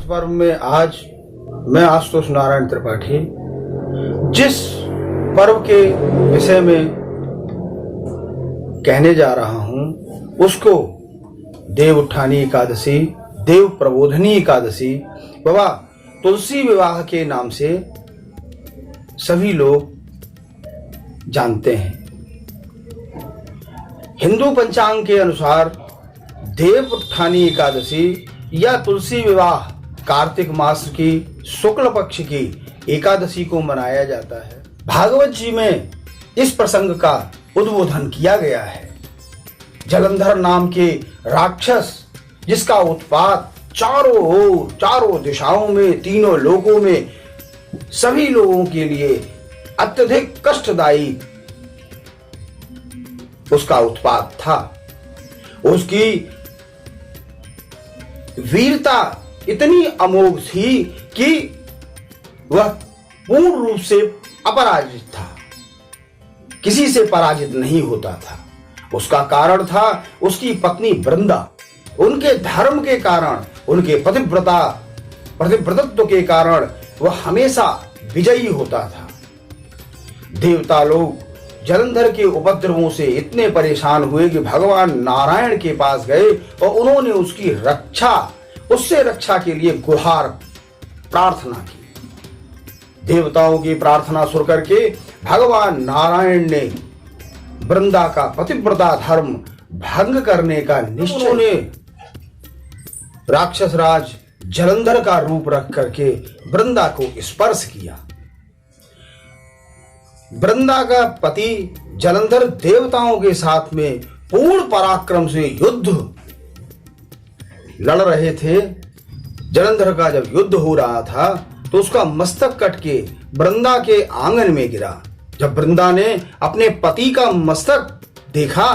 नववर्ष पर्व में आज मैं आशुतोष नारायण त्रिपाठी जिस पर्व के विषय में कहने जा रहा हूं उसको देव उत्थानी एकादशी, देव प्रबोधनी एकादशी व तुलसी विवाह के नाम से सभी लोग जानते हैं। हिंदू पंचांग के अनुसार देव उत्थानी एकादशी या तुलसी विवाह कार्तिक मास की शुक्ल पक्ष की एकादशी को मनाया जाता है। भागवत जी में इस प्रसंग का उद्बोधन किया गया है। जलंधर नाम के राक्षस जिसका उत्पात चारों ओर, चारों दिशाओं में, तीनों लोकों में सभी लोगों के लिए अत्यधिक कष्टदायी उसका उत्पात था। उसकी वीरता इतनी अमोघ थी कि वह पूर्ण रूप से अपराजित था, किसी से पराजित नहीं होता था। उसका कारण था उसकी पत्नी वृंदा। उनके धर्म के कारण, उनके पतिव्रतत्व के कारण वह हमेशा विजयी होता था। देवता लोग जलंधर के उपद्रवों से इतने परेशान हुए कि भगवान नारायण के पास गए और उन्होंने उससे रक्षा के लिए गुहार प्रार्थना की। देवताओं की प्रार्थना सुन करके भगवान नारायण ने वृंदा का पतिव्रता धर्म भंग करने का निश्चय ने राक्षस राज जलंधर का रूप रख करके वृंदा को स्पर्श किया। वृंदा का पति जलंधर देवताओं के साथ में पूर्ण पराक्रम से युद्ध लड़ रहे थे। जलंधर का जब युद्ध हो रहा था तो उसका मस्तक कट के वृंदा के आंगन में गिरा। जब वृंदा ने अपने पति का मस्तक देखा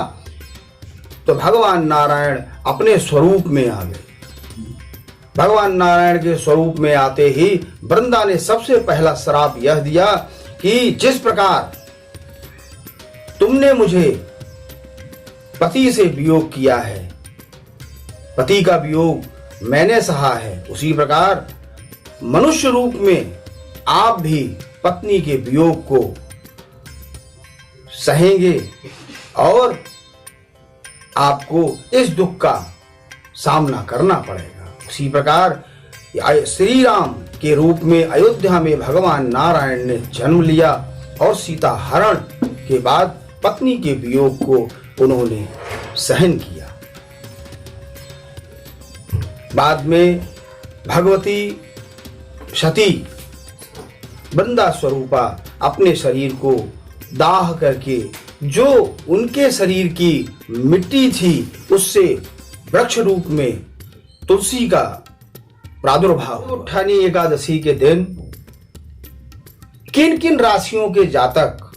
तो भगवान नारायण अपने स्वरूप में आ गए। भगवान नारायण के स्वरूप में आते ही वृंदा ने सबसे पहला श्राप यह दिया कि जिस प्रकार तुमने मुझे पति से वियोग किया है, पति का वियोग मैंने सहा है, उसी प्रकार मनुष्य रूप में आप भी पत्नी के वियोग को सहेंगे और आपको इस दुख का सामना करना पड़ेगा। उसी प्रकार श्री राम के रूप में अयोध्या में भगवान नारायण ने जन्म लिया और सीता हरण के बाद पत्नी के वियोग को उन्होंने सहन किया। बाद में भगवती सती वृंदा स्वरूपा अपने शरीर को दाह करके जो उनके शरीर की मिट्टी थी उससे वृक्ष रूप में तुलसी का प्रादुर्भाव। उत्थानी एकादशी के दिन किन किन राशियों के जातक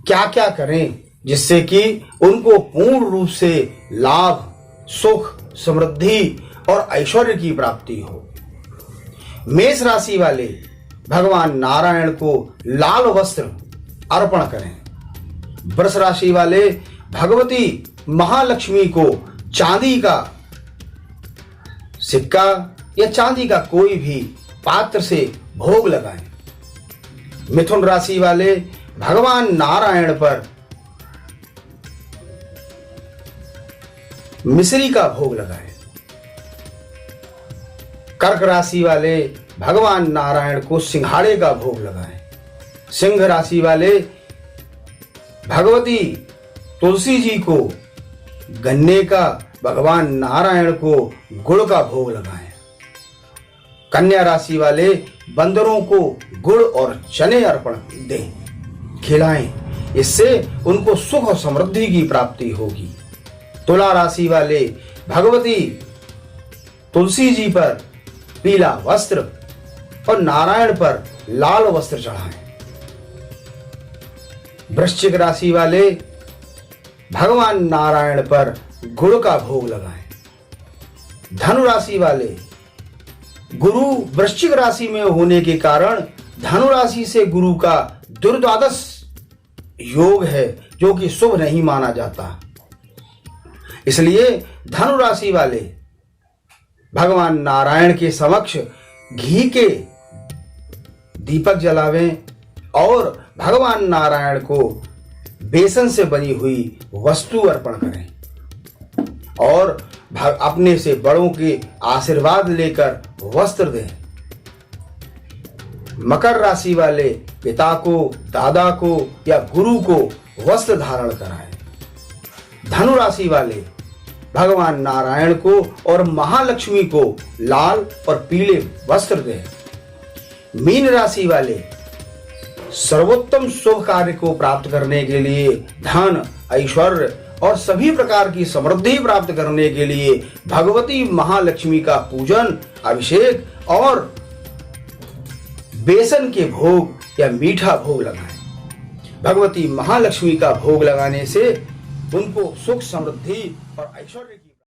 क्या क्या करें जिससे कि उनको पूर्ण रूप से लाभ, सुख, समृद्धि और ऐश्वर्य की प्राप्ति हो। मेष राशि वाले भगवान नारायण को लाल वस्त्र अर्पण करें। वृष राशि वाले भगवती महालक्ष्मी को चांदी का सिक्का या चांदी का कोई भी पात्र से भोग लगाएं। मिथुन राशि वाले भगवान नारायण पर मिश्री का भोग लगाएं। कर्क राशि वाले भगवान नारायण को सिंघाड़े का भोग लगाएं। सिंह राशि वाले भगवती तुलसी जी को गन्ने का, भगवान नारायण को गुड़ का भोग लगाएं। कन्या राशि वाले बंदरों को गुड़ और चने अर्पण दें, खिलाएं। इससे उनको सुख और समृद्धि की प्राप्ति होगी। तुला राशि वाले भगवती तुलसी जी पर पीला वस्त्र और नारायण पर लाल वस्त्र चढ़ाएं। वृश्चिक राशि वाले भगवान नारायण पर गुड़ का भोग लगाएं। धनु राशि वाले गुरु वृश्चिक राशि में होने के कारण धनु राशि से गुरु का दुर्द्वादश योग है जो कि शुभ नहीं माना जाता। इसलिए धनु राशि वाले भगवान नारायण के समक्ष घी के दीपक जलावें और भगवान नारायण को बेसन से बनी हुई वस्तु अर्पण करें और अपने से बड़ों के आशीर्वाद लेकर वस्त्र दें। मकर राशि वाले पिता को, दादा को या गुरु को वस्त्र धारण कराएं। धनु राशि वाले भगवान नारायण को और महालक्ष्मी को लाल और पीले वस्त्र दें। मीन राशि वाले सर्वोत्तम शुभ कार्य को प्राप्त करने के लिए, धन, ऐश्वर्य और सभी प्रकार की समृद्धि प्राप्त करने के लिए भगवती महालक्ष्मी का पूजन, अभिषेक और बेसन के भोग या मीठा भोग लगाएं। भगवती महालक्ष्मी का भोग लगाने से उनको सुख, समृद्धि और ऐश्वर्य की